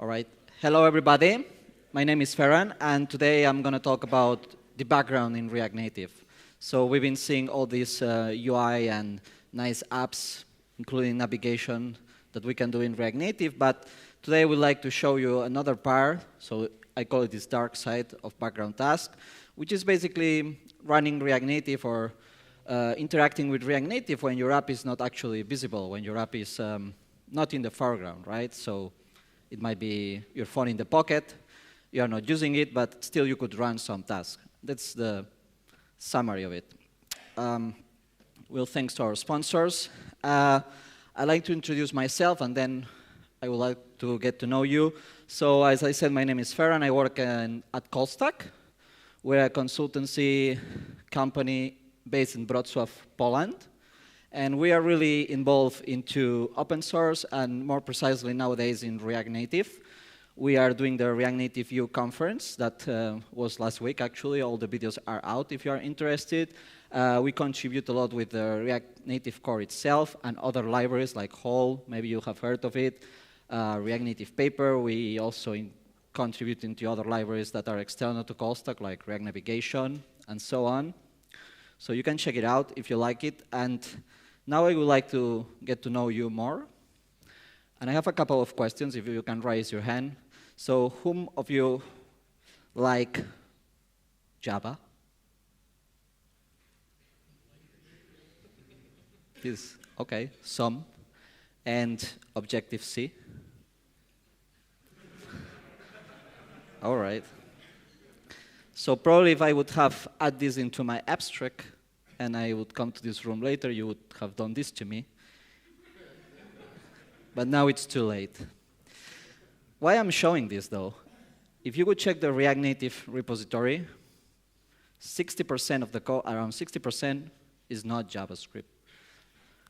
All right. Hello, everybody. My name is Ferran, and today I'm going to talk about the background in React Native. So we've been seeing all these UI and nice apps, including navigation, that we can do in React Native. But today we'd like to show you another part. So I call it this dark side of background task, which is basically running React Native or interacting with React Native when your app is not actually visible, when your app is not in the foreground, right? So it might be your phone in the pocket, you are not using it, but still you could run some tasks. That's the summary of it. Well, thanks to our sponsors. I'd like to introduce myself, and then I would like to get to know you. So as I said, my name is Ferran. I work at Callstack. We're a consultancy company based in Wrocław, Poland. And we are really involved into open source, and more precisely nowadays in React Native. We are doing the React Native U conference that was last week, actually. All the videos are out if you are interested. We contribute a lot with the React Native core itself and other libraries like Whole, maybe you have heard of it. React Native Paper, we also contribute into other libraries that are external to Callstack, like React Navigation and so on. So you can check it out if you like it. And now I would like to get to know you more. And I have a couple of questions, if you can raise your hand. So whom of you like Java? Yes, okay, some. And Objective-C? All right. So probably if I would have add this into my abstract, and I would come to this room later, you would have done this to me. But now it's too late. Why I'm showing this, though? If you would check the React Native repository, 60% of the code, around 60%, is not JavaScript.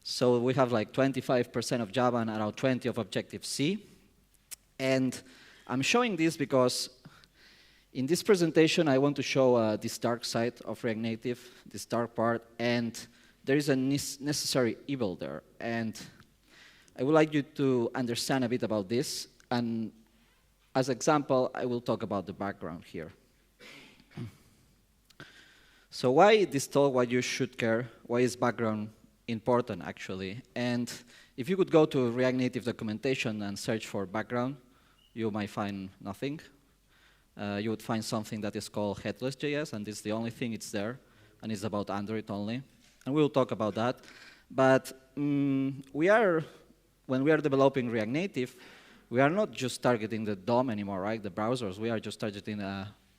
So we have like 25% of Java and around 20% of Objective-C. And I'm showing this because in this presentation, I want to show this dark side of React Native, this dark part, and there is a necessary evil there. And I would like you to understand a bit about this. And as example, I will talk about the background here. So why this talk, why you should care? Why is background important, actually? And if you could go to React Native documentation and search for background, you might find nothing. You would find something that is called Headless JS, and it's the only thing it's there, and it's about Android only. And we'll talk about that. But when we are developing React Native, we are not just targeting the DOM anymore, right? The browsers. We are just targeting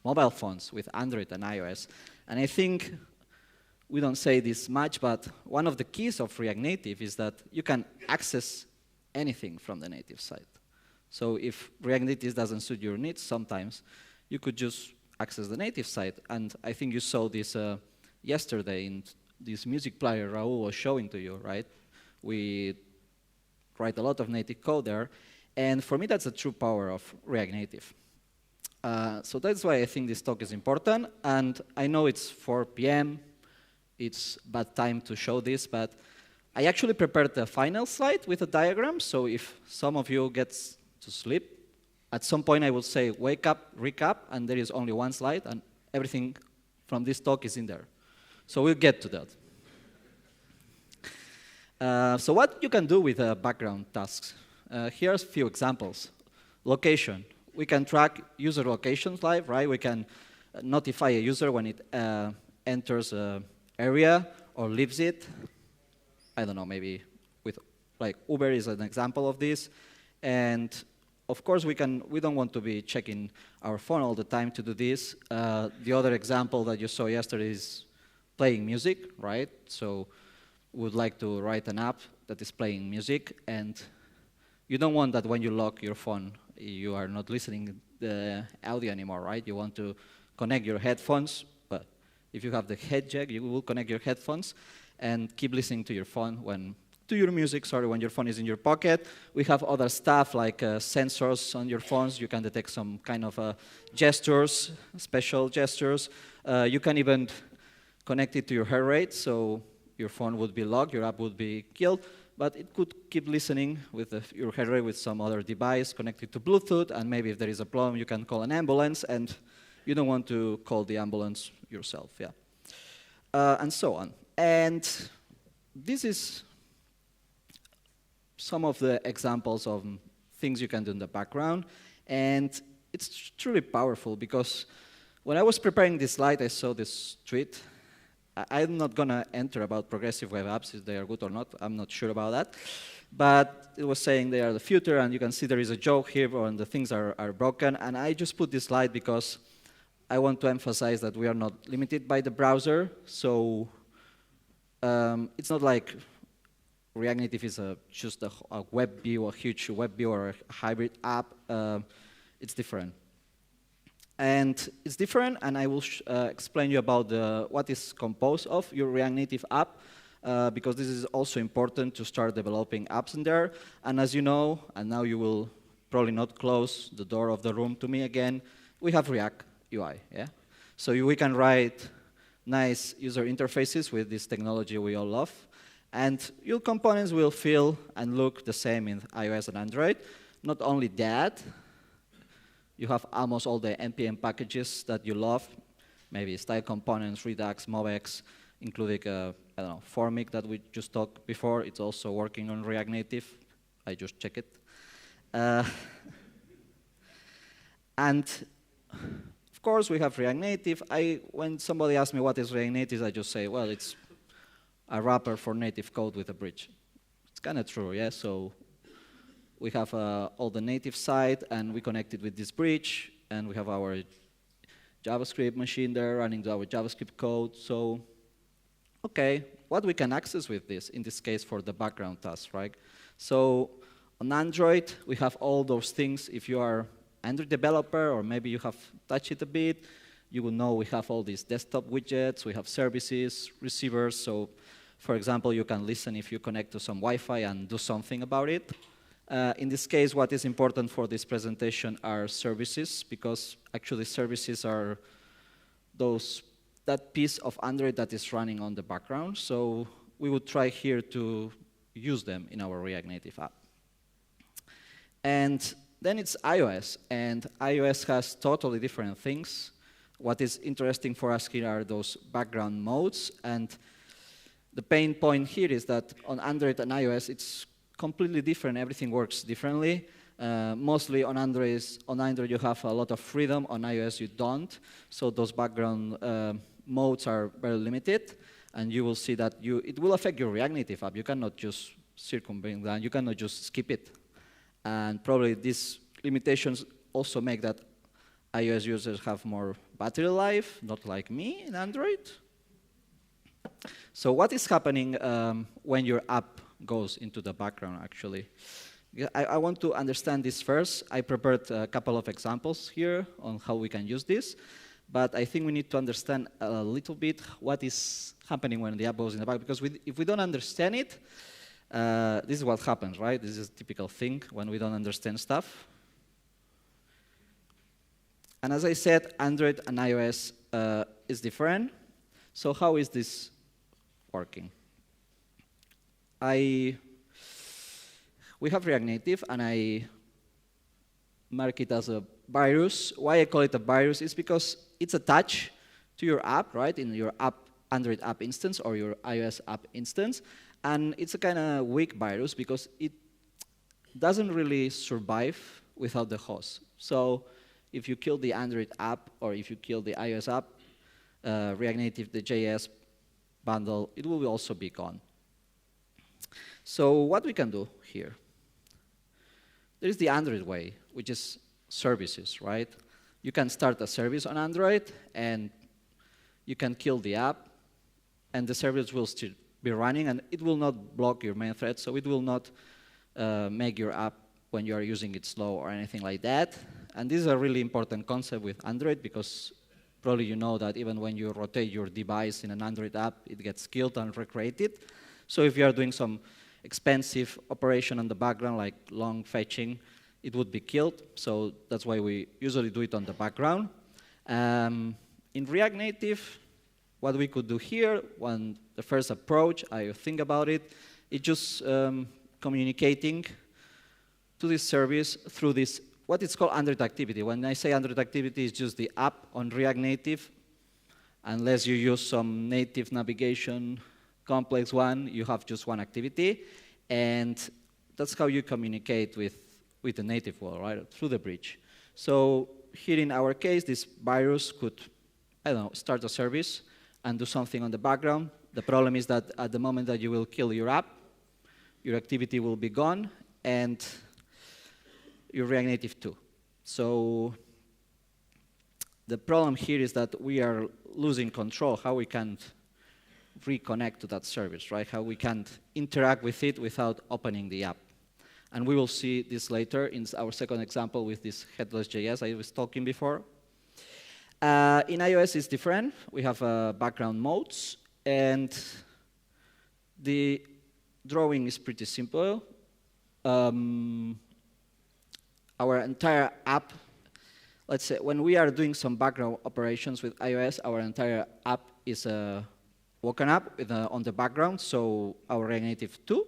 mobile phones with Android and iOS. And I think we don't say this much, but one of the keys of React Native is that you can access anything from the native side. So if React Native doesn't suit your needs, sometimes you could just access the native side. And I think you saw this yesterday in this music player Raul was showing to you, right? We write a lot of native code there. And for me, that's the true power of React Native. So that's why I think this talk is important. And I know it's 4 p.m. It's bad time to show this, but I actually prepared the final slide with a diagram. So if some of you gets to sleep, at some point I will say, wake up, recap, and there is only one slide, and everything from this talk is in there. So we'll get to that. So what you can do with background tasks? Here's a few examples. Location. We can track user locations live, right? We can notify a user when it enters an area or leaves it. I don't know, maybe with like Uber is an example of this. And of course, we don't want to be checking our phone all the time to do this. The other example that you saw yesterday is playing music, right? So we would like to write an app that is playing music, and you don't want that when you lock your phone, you are not listening the audio anymore, right? You want to connect your headphones, but if you have the head jack, you will connect your headphones and keep listening to your phone when your phone is in your pocket. We have other stuff like sensors on your phones. You can detect some kind of gestures, special gestures. You can even connect it to your heart rate, so your phone would be locked, your app would be killed. but it could keep listening with your head rate with some other device connected to Bluetooth, and maybe if there is a problem, you can call an ambulance, and you don't want to call the ambulance yourself, yeah. And so on. And this is some of the examples of things you can do in the background, and it's truly powerful because when I was preparing this slide, I saw this tweet. I'm not going to enter about progressive web apps, if they are good or not. I'm not sure about that. But it was saying they are the future, and you can see there is a joke here, and the things are broken. And I just put this slide because I want to emphasize that we are not limited by the browser. So it's not like React Native is just a web view, a huge web view, or a hybrid app. It's different. And it's different, and I will explain you about what is composed of your React Native app, because this is also important to start developing apps in there. And as you know, and now you will probably not close the door of the room to me again, we have React UI, yeah? So we can write nice user interfaces with this technology we all love. And your components will feel and look the same in iOS and Android. Not only that, you have almost all the NPM packages that you love, maybe style components, Redux, MobX, including, I don't know, Formic that we just talked before. It's also working on React Native. I just check it. And of course, we have React Native. When somebody asks me what is React Native, I just say, well, it's a wrapper for native code with a bridge. It's kind of true, yeah? So we have all the native side, and we connect it with this bridge, and we have our JavaScript machine there running our JavaScript code. So, okay, what we can access with this, in this case for the background task, right? So on Android, we have all those things. If you are Android developer, or maybe you have touched it a bit, you will know we have all these desktop widgets, we have services, receivers. So for example, you can listen if you connect to some Wi-Fi and do something about it. In this case, what is important for this presentation are services, because actually services are that piece of Android that is running on the background. So we would try here to use them in our React Native app. And then it's iOS, and iOS has totally different things. What is interesting for us here are those background modes, and the pain point here is that on Android and iOS, it's completely different. Everything works differently. Mostly on Android you have a lot of freedom. On iOS you don't. So those background modes are very limited, and you will see that it will affect your React Native app. You cannot just circumvent that. You cannot just skip it. And probably these limitations also make that iOS users have more battery life, not like me in Android. So what is happening when your app goes into the background, actually? I want to understand this first. I prepared a couple of examples here on how we can use this. But I think we need to understand a little bit what is happening when the app goes in the back. Because if we don't understand it, this is what happens, right? This is a typical thing when we don't understand stuff. And as I said, Android and iOS is different. So how is this working? We have React Native, and I mark it as a virus. Why I call it a virus is because it's attached to your app, right, in your Android app instance or your iOS app instance. And it's a kind of weak virus because it doesn't really survive without the host. So if you kill the Android app or if you kill the iOS app, React Native, the JS bundle, it will also be gone. So what we can do here? There is the Android way, which is services, right? You can start a service on Android, and you can kill the app, and the service will still be running, and it will not block your main thread, so it will not make your app when you are using it slow or anything like that. And this is a really important concept with Android, because probably you know that even when you rotate your device in an Android app, it gets killed and recreated. So if you are doing some expensive operation on the background, like long fetching, it would be killed. So that's why we usually do it on the background. In React Native, what we could do here, the first approach, I think about it, It's just communicating to this service through this, what it's called Android activity. When I say Android activity, it's just the app on React Native. Unless you use some native navigation complex one, you have just one activity. And that's how you communicate with the native world, right, through the bridge. So here in our case, this virus could, I don't know, start a service and do something on the background. The problem is that at the moment that you will kill your app, your activity will be gone, and your React Native too. So the problem here is that we are losing control, how we can reconnect to that service, right? How we can't interact with it without opening the app. And we will see this later in our second example with this Headless JS I was talking before. In iOS, it's different. We have background modes, and the drawing is pretty simple. Our entire app, let's say, when we are doing some background operations with iOS, our entire app is woken up with, on the background, so our React Native too.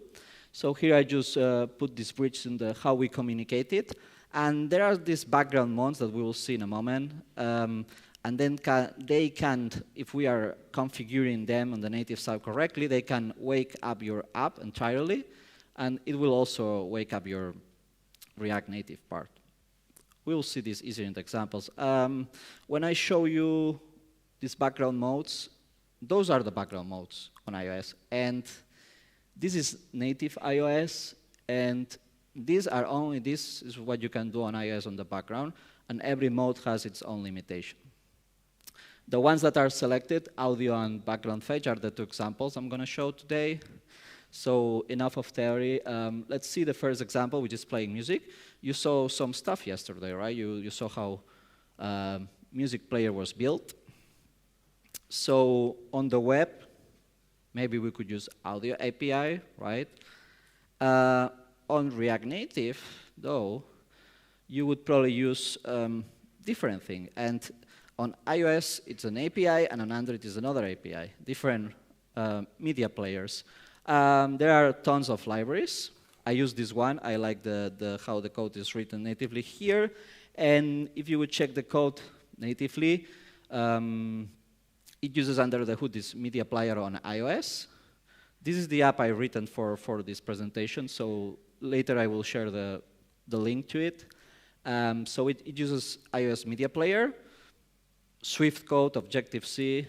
So here I just put this bridge in the how we communicate it. And there are these background modes that we will see in a moment. And then they can, if we are configuring them on the native side correctly, they can wake up your app entirely. And it will also wake up your React Native part. We will see this easier in the examples. When I show you these background modes, those are the background modes on iOS. And this is native iOS, and this is what you can do on iOS on the background, and every mode has its own limitation. The ones that are selected, audio and background fetch, are the two examples I'm going to show today. So enough of theory. Let's see the first example, which is playing music. You saw some stuff yesterday, right? You saw how music player was built. So on the web, maybe we could use audio API, right? On React Native, though, you would probably use different thing. And on iOS, it's an API, and on Android, it's another API, different media players. There are tons of libraries. I use this one. I like how the code is written natively here. And if you would check the code natively, it uses under the hood this media player on iOS. This is the app I've written for this presentation. So later I will share the link to it. So it uses iOS media player, Swift code, Objective-C.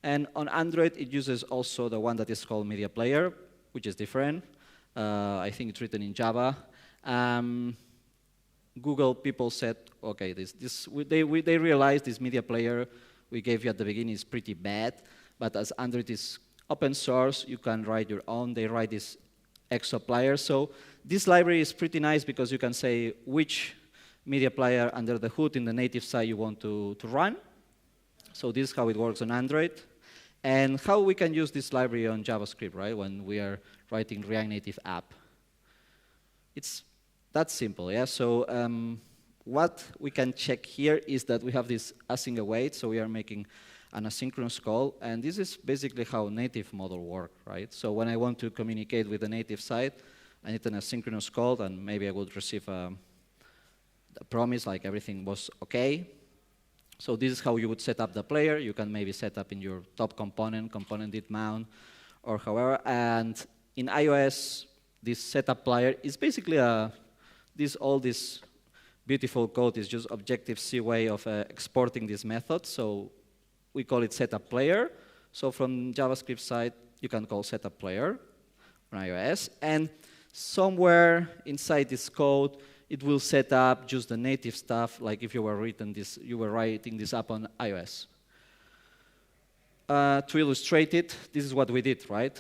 And on Android, it uses also the one that is called media player, which is different. I think it's written in Java. Google people said, OK, they realized this media player we gave you at the beginning is pretty bad. But as Android is open source, you can write your own. They write this exo player. So this library is pretty nice because you can say which media player under the hood in the native side you want to run. So this is how it works on Android. And how we can use this library on JavaScript, right, when we are writing React Native app. It's that simple, yeah? So what we can check here is that we have this async await, so we are making an asynchronous call, and this is basically how native model work, right? So when I want to communicate with the native side, I need an asynchronous call, and maybe I would receive a promise like everything was okay. So this is how you would set up the player. You can maybe set up in your top component did mount, or however. And in iOS, this setup player is basically all this beautiful code is just Objective-C way of exporting this method. So we call it setup player. So from JavaScript side, you can call setup player on iOS. And somewhere inside this code, it will set up just the native stuff, like if you were writing this up on iOS. To illustrate it, this is what we did, right?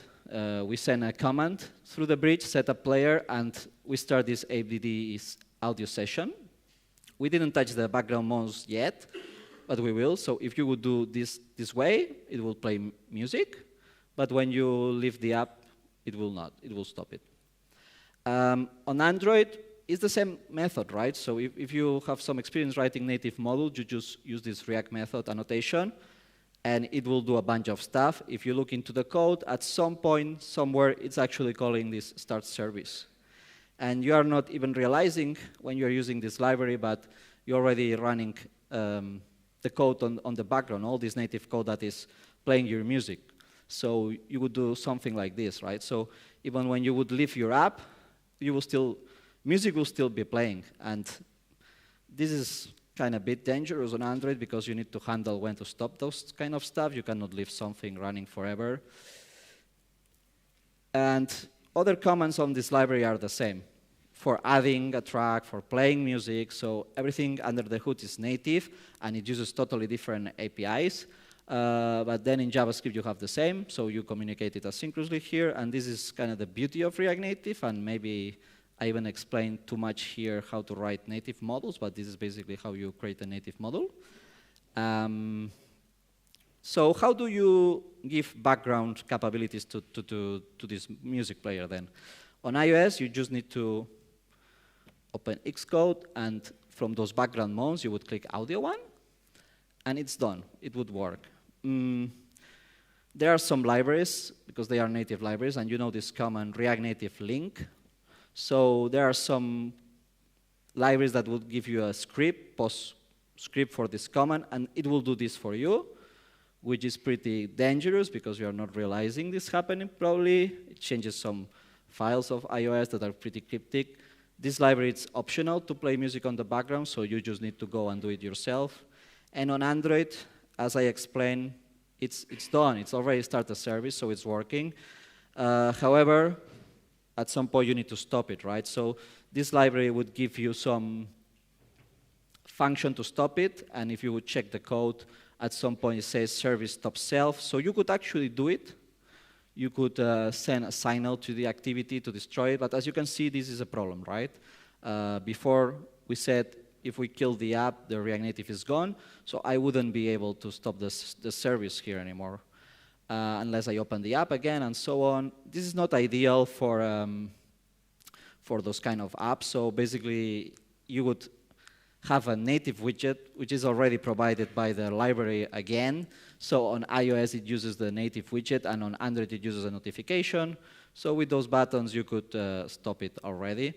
We send a command through the bridge, setup player, and we start this ABD audio session. We didn't touch the background modes yet, but we will. So if you would do this way, it will play music. But when you leave the app, it will not. It will stop it. On Android, it's the same method, right? So if you have some experience writing native module, you just use this React method annotation. and it will do a bunch of stuff. If you look into the code, at some point, somewhere, it's actually calling this start service. And you are not even realizing when you're using this library, but you're already running the code on the background, all this native code that is playing your music. So you would do something like this, right? So even when you would leave your app, music will still be playing. And this is kind of a bit dangerous on Android because you need to handle when to stop those kind of stuff. You cannot leave something running forever. And other commands on this library are the same for adding a track, for playing music. So everything under the hood is native, and it uses totally different APIs. But then in JavaScript, you have the same. So you communicate it asynchronously here. And this is kind of the beauty of React Native. And maybe I even explained too much here how to write native models, but this is basically how you create a native model. So how do you give background capabilities to this music player then? On iOS, you just need to open Xcode, and from those background modes, you would click Audio 1, and it's done. It would work. There are some libraries, because they are native libraries, and you know this command React Native link. So there are some libraries that would give you a script, post script for this command, and it will do this for you, which is pretty dangerous because you are not realizing this happening probably. It changes some files of iOS that are pretty cryptic. This library is optional to play music on the background, so you just need to go and do it yourself. And on Android, as I explained, it's done. It's already started a service, so it's working. However, at some point you need to stop it, right? So this library would give you some function to stop it, and if you would check the code, at some point it says service stop self. So you could actually do it. You could send a signal to the activity to destroy it, but as you can see, this is a problem, right? Before we said if we kill the app, the React Native is gone, so I wouldn't be able to stop the service here anymore unless I open the app again and so on. This is not ideal for those kind of apps, so basically you would have a native widget, which is already provided by the library again. So on iOS, it uses the native widget, and on Android, it uses a notification. So with those buttons, you could stop it already.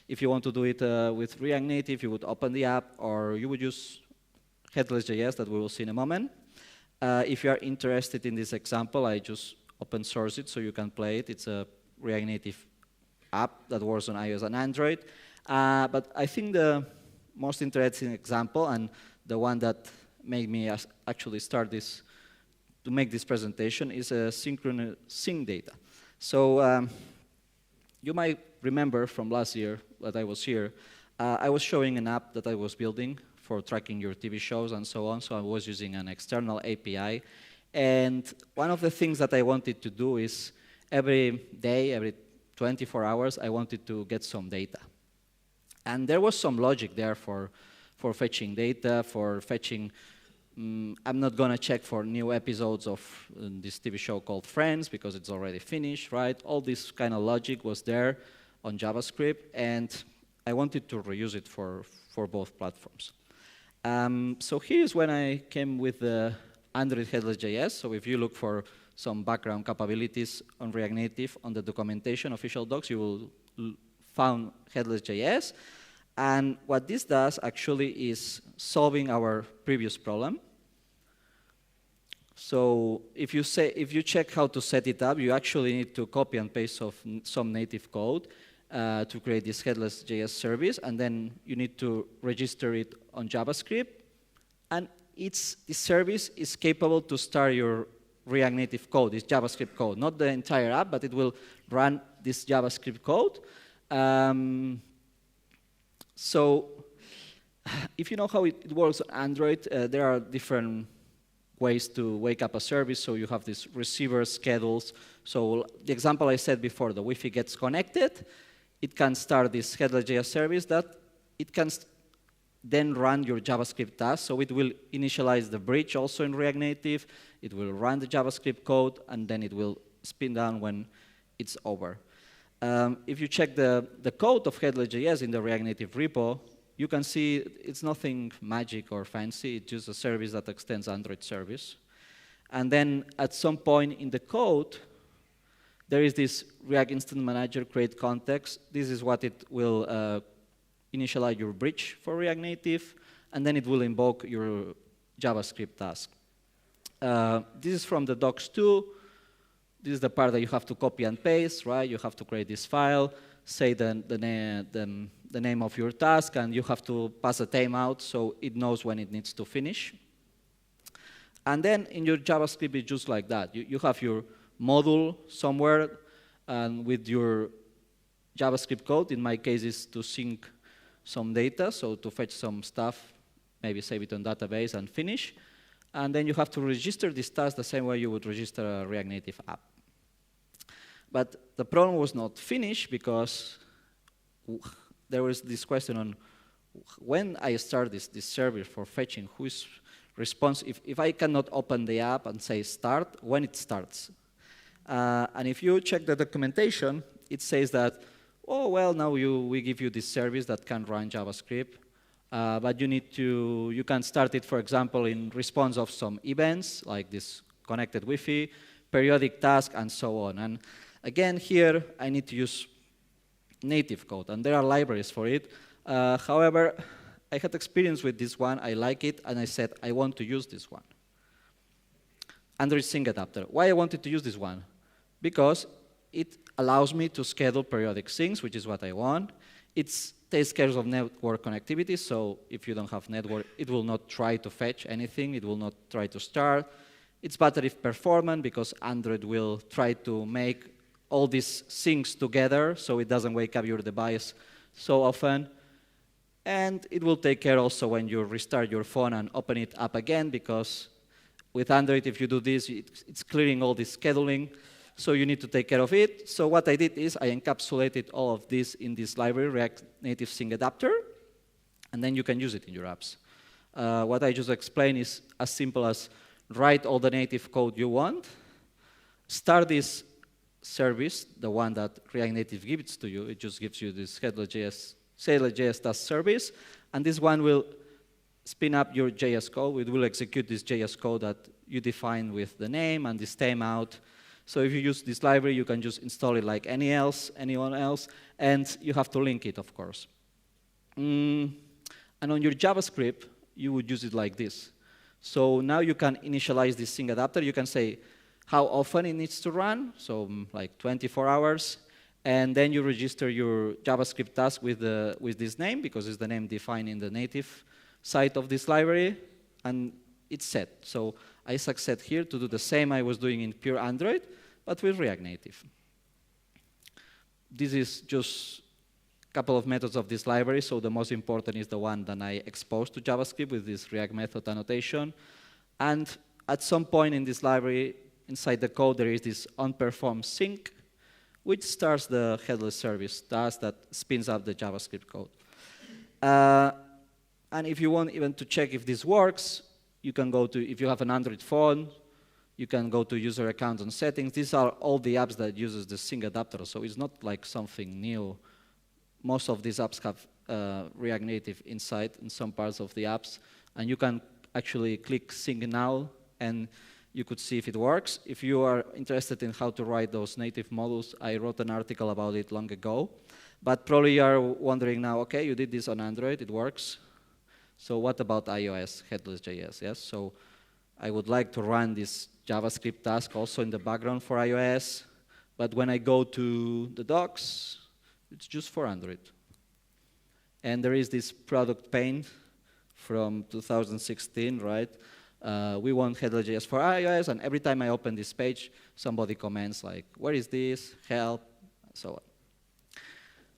If you want to do it with React Native, you would open the app, or you would use Headless JS that we will see in a moment. If you are interested in this example, I just open source it so you can play it. It's a React Native app that works on iOS and Android. But I think the most interesting example, and the one that made me actually start this, to make this presentation, is synchronous sync data. So you might remember from last year that I was here, I was showing an app that I was building for tracking your TV shows and so on, so I was using an external API. And one of the things that I wanted to do is every day, every 24 hours, I wanted to get some data. And there was some logic there for fetching data, for fetching, I'm not going to check for new episodes of this TV show called Friends because it's already finished, right? All this kind of logic was there on JavaScript, and I wanted to reuse it for both platforms. So here's when I came with the Android Headless JS. So if you look for some background capabilities on React Native on the documentation, official docs, you will found Headless JS. And what this does actually is solving our previous problem. So if you check how to set it up, you actually need to copy and paste some native code to create this Headless JS service, and then you need to register it on JavaScript. And this service is capable to start your React Native code, this JavaScript code, not the entire app, but it will run this JavaScript code. So if you know how it works on Android, there are different ways to wake up a service. So you have these receiver schedules. So the example I said before, the Wi-Fi gets connected. It can start this Headless JS service that it can then run your JavaScript task. So it will initialize the bridge also in React Native. It will run the JavaScript code, and then it will spin down when it's over. If you check the code of Headless JS in the React Native repo, you can see it's nothing magic or fancy. It's just a service that extends Android service. And then at some point in the code, there is this React Instant Manager create context. This is what it will initialize your bridge for React Native, and then it will invoke your JavaScript task. This is from the docs too. This is the part that you have to copy and paste, right? You have to create this file, say the name of your task, and you have to pass a timeout so it knows when it needs to finish. And then in your JavaScript, it's just like that. You have your module somewhere, and with your JavaScript code, in my case, is to sync some data, so to fetch some stuff, maybe save it on database and finish. And then you have to register this task the same way you would register a React Native app. But the problem was not finished because there was this question on when I start this service for fetching, who's responsible? If I cannot open the app and say start, when it starts. And if you check the documentation, it says that, oh, well, now we give you this service that can run JavaScript. But you can start it, for example, in response of some events, like this connected Wi-Fi, periodic task, and so on. And again, here, I need to use native code, and there are libraries for it. However, I had experience with this one, I like it, and I said, I want to use this one. And there is SyncAdapter. Why I wanted to use this one? Because it allows me to schedule periodic syncs, which is what I want. It takes care of network connectivity, so if you don't have network, it will not try to fetch anything. It will not try to start. It's better if performant, because Android will try to make all these syncs together, so it doesn't wake up your device so often. And it will take care also when you restart your phone and open it up again, because with Android, if you do this, it's clearing all this scheduling. So you need to take care of it. So what I did is I encapsulated all of this in this library, React Native SyncAdapter, and then you can use it in your apps. What I just explained is as simple as write all the native code you want, start this service, the one that React Native gives to you. It just gives you this Headless JS task service, and this one will spin up your JS code. It will execute this JS code that you define with the name and this timeout. So if you use this library, you can just install it like anyone else, and you have to link it, of course. And on your JavaScript, you would use it like this. So now you can initialize this SyncAdapter. You can say how often it needs to run, so like 24 hours, and then you register your JavaScript task with this name, because it's the name defined in the native side of this library, and it's set. So I succeed here to do the same I was doing in pure Android, but with React Native. This is just a couple of methods of this library, so the most important is the one that I exposed to JavaScript with this React method annotation. And at some point in this library, inside the code, there is this unperformed sync, which starts the headless service task that spins up the JavaScript code. And if you want even to check if this works, you can go to, if you have an Android phone, you can go to user accounts and settings. These are all the apps that uses the SyncAdapter, so it's not like something new. Most of these apps have React Native inside in some parts of the apps, and you can actually click Sync Now, and you could see if it works. If you are interested in how to write those native modules, I wrote an article about it long ago. But probably you are wondering now, okay, you did this on Android, it works. So what about iOS, Headless JS, yes? So I would like to run this JavaScript task also in the background for iOS, but when I go to the docs, it's just for Android. And there is this product pane from 2016, right? We want Headless JS for iOS, and every time I open this page, somebody comments like, where is this, help, and so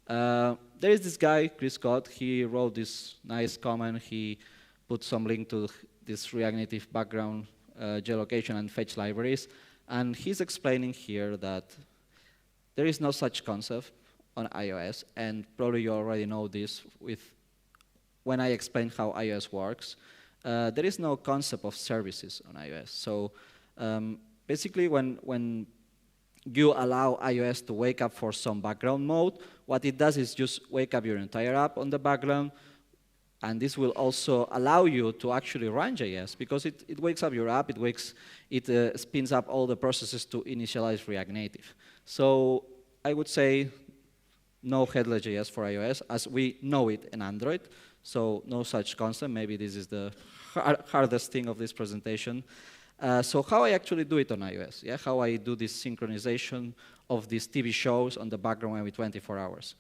on. There is this guy, Chris Scott, he wrote this nice comment. He put some link to this React Native background geolocation and fetch libraries. And he's explaining here that there is no such concept on iOS. And probably you already know this when I explain how iOS works. There is no concept of services on iOS. So basically, when you allow iOS to wake up for some background mode, what it does is just wake up your entire app on the background And this will also allow you to actually run JS, because it wakes up your app, it spins up all the processes to initialize React Native. So I would say no Headless JS for iOS, as we know it in Android. So no such concept. Maybe this is the hardest thing of this presentation. So how I actually do it on iOS, yeah? How I do this synchronization of these TV shows on the background every 24 hours.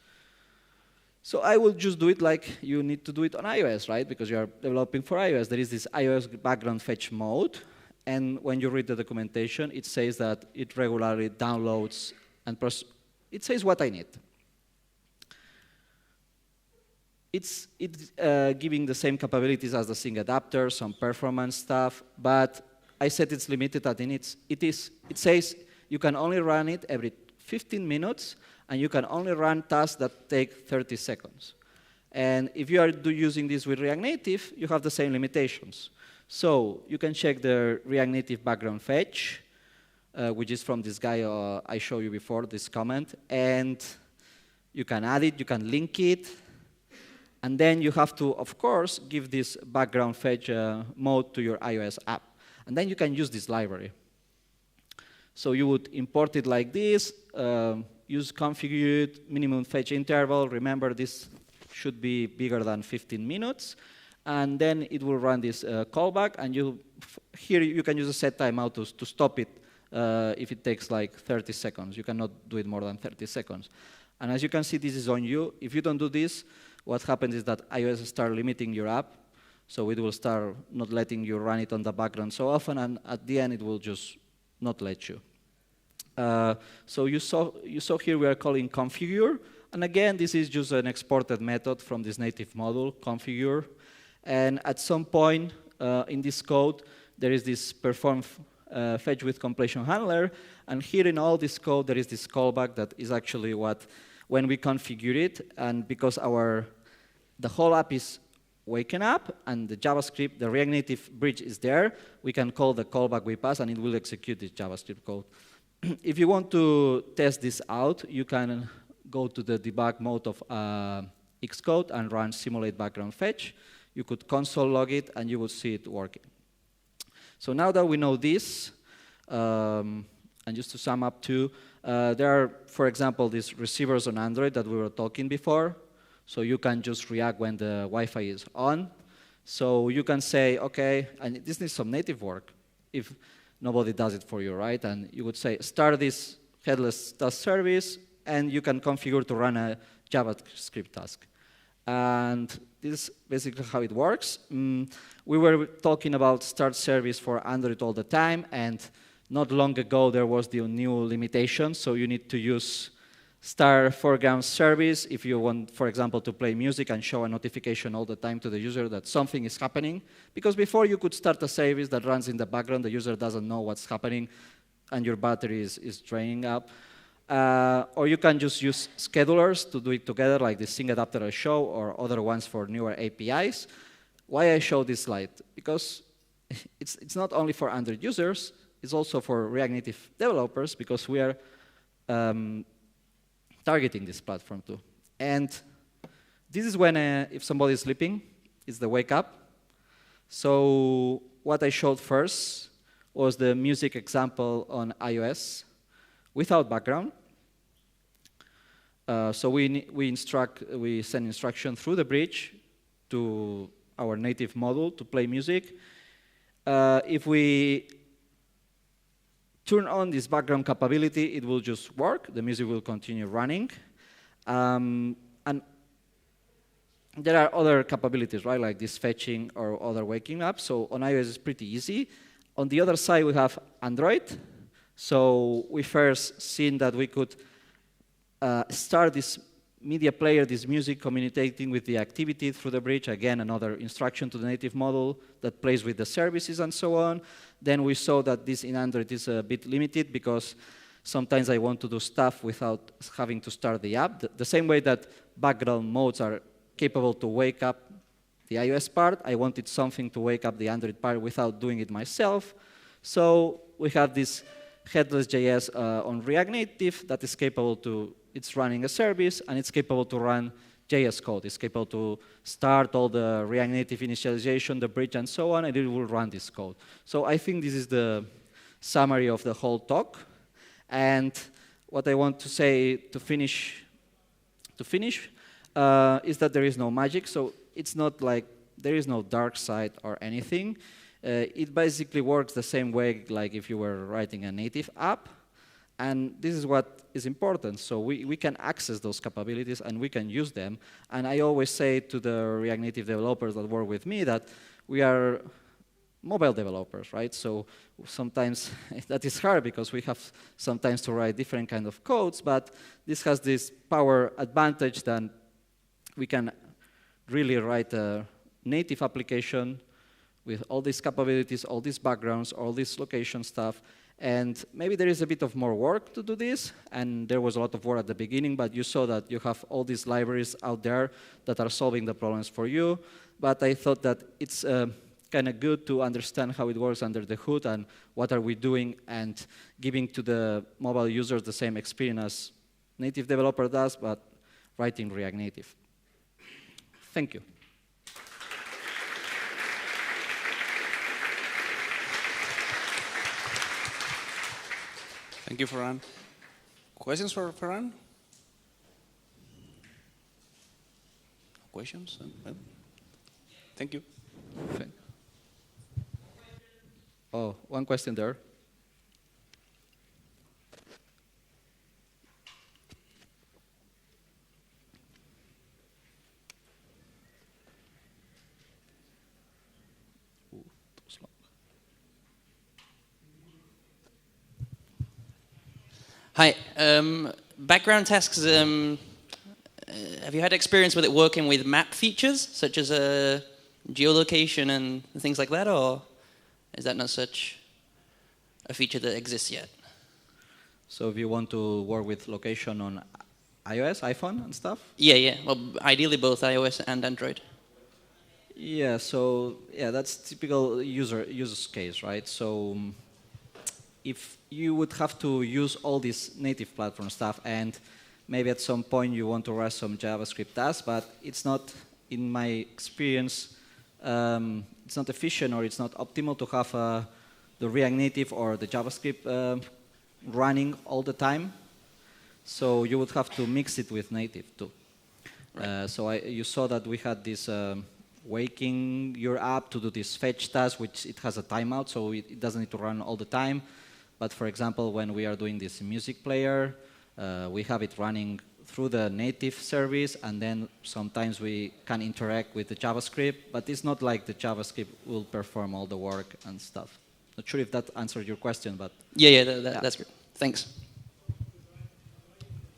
So I will just do it like you need to do it on iOS, right? Because you are developing for iOS. There is this iOS background fetch mode. And when you read the documentation, it says that it regularly downloads and it says what I need. It's giving the same capabilities as the SyncAdapter, some performance stuff, but I said it's limited at it says you can only run it every 15 minutes, and you can only run tasks that take 30 seconds. And if you are using this with React Native, you have the same limitations. So you can check the React Native background fetch, which is from this guy I showed you before, this comment. And you can add it, you can link it. And then you have to, of course, give this background fetch mode to your iOS app. And then you can use this library. So you would import it like this, use configured minimum fetch interval. Remember, this should be bigger than 15 minutes. And then it will run this callback. And here you can use a set timeout to stop it if it takes like 30 seconds. You cannot do it more than 30 seconds. And as you can see, this is on you. If you don't do this, what happens is that iOS start limiting your app. So it will start not letting you run it on the background so often. And at the end, it will just not let you. So you saw here we are calling configure. And again, this is just an exported method from this native module, configure. And at some point in this code, there is this perform fetch with completion handler. And here in all this code, there is this callback that is actually what, when we configure it, and because the whole app is waking up, and the JavaScript, the React Native bridge is there, we can call the callback we pass, and it will execute this JavaScript code. If you want to test this out, you can go to the debug mode of Xcode and run simulate background fetch. You could console log it, and you will see it working. So now that we know this, and just to sum up too, there are, for example, these receivers on Android that we were talking before. So you can just react when the Wi-Fi is on. So you can say, OK, and this needs some native work if nobody does it for you, right? And you would say, start this Headless JS Service, and you can configure to run a JavaScript task. And this is basically how it works. We were talking about start service for Android all the time, and not long ago there was the new limitation. So you need to use start foreground service if you want, for example, to play music and show a notification all the time to the user that something is happening. Because before you could start a service that runs in the background, the user doesn't know what's happening, and your battery is draining up. Or you can just use schedulers to do it together, like the SyncAdapter I show, or other ones for newer APIs. Why I show this slide? Because it's not only for Android users, it's also for React Native developers, because we are targeting this platform too. And this is when, if somebody is sleeping, it's the wake up. So what I showed first was the music example on iOS without background. So we send instruction through the bridge to our native module to play music. If we turn on this background capability, it will just work. The music will continue running. And there are other capabilities, right, like this fetching or other waking up. So on iOS, it's pretty easy. On the other side, we have Android. So we first seen that we could start this media player, this music communicating with the activity through the bridge. Again, another instruction to the native model that plays with the services and so on. Then we saw that this in Android is a bit limited because sometimes I want to do stuff without having to start the app. The same way that background modes are capable to wake up the iOS part, I wanted something to wake up the Android part without doing it myself. So we have this Headless JS on React Native that is capable to, it's running a service, and it's capable to run JS code. It's capable to start all the React Native initialization, the bridge, and so on, and it will run this code. So I think this is the summary of the whole talk. And what I want to say to finish is that there is no magic. So it's not like there is no dark side or anything. It basically works the same way like if you were writing a native app. And this is what is important. So we can access those capabilities and we can use them. And I always say to the React Native developers that work with me that we are mobile developers, right? So sometimes that is hard because we have sometimes to write different kind of codes, but this has this power advantage that we can really write a native application with all these capabilities, all these backgrounds, all this location stuff. And maybe there is a bit of more work to do this, and there was a lot of work at the beginning, but you saw that you have all these libraries out there that are solving the problems for you. But I thought that it's kind of good to understand how it works under the hood and what are we doing and giving to the mobile users the same experience as native developer does, but writing React Native. Thank you. Thank you, Ferran. Questions for Ferran? Questions? Thank you. Oh, one question there. Hi. Background tasks, have you had experience with it working with map features, such as geolocation and things like that, or is that not such a feature that exists yet? So if you want to work with location on iOS, iPhone and stuff? Yeah. Well, ideally both iOS and Android. Yeah, so that's typical use case, right? So if you would have to use all this native platform stuff and maybe at some point you want to write some JavaScript tasks, but it's not, in my experience, it's not efficient or it's not optimal to have the React Native or the JavaScript running all the time. So you would have to mix it with native too. Right. So you saw that we had this waking your app to do this fetch task, which it has a timeout, so it doesn't need to run all the time. But for example, when we are doing this music player, we have it running through the native service, and then sometimes we can interact with the JavaScript, but it's not like the JavaScript will perform all the work and stuff. Not sure if that answered your question, but... Yeah, that's great. Thanks.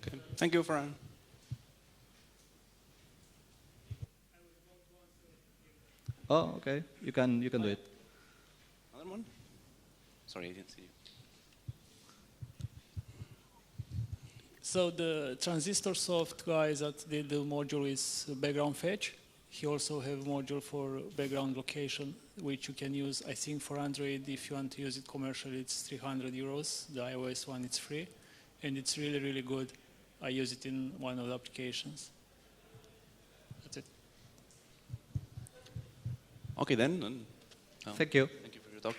Okay. Thank you, Ferran. Oh, okay. You can do it. Another one? Sorry, I didn't see you. So the transistor soft guys that did the module is background fetch. He also have a module for background location, which you can use, I think, for Android. If you want to use it commercially, it's 300 euros. The iOS one, it's free. And it's really, really good. I use it in one of the applications. That's it. Okay, then. Thank you. Thank you for your talk.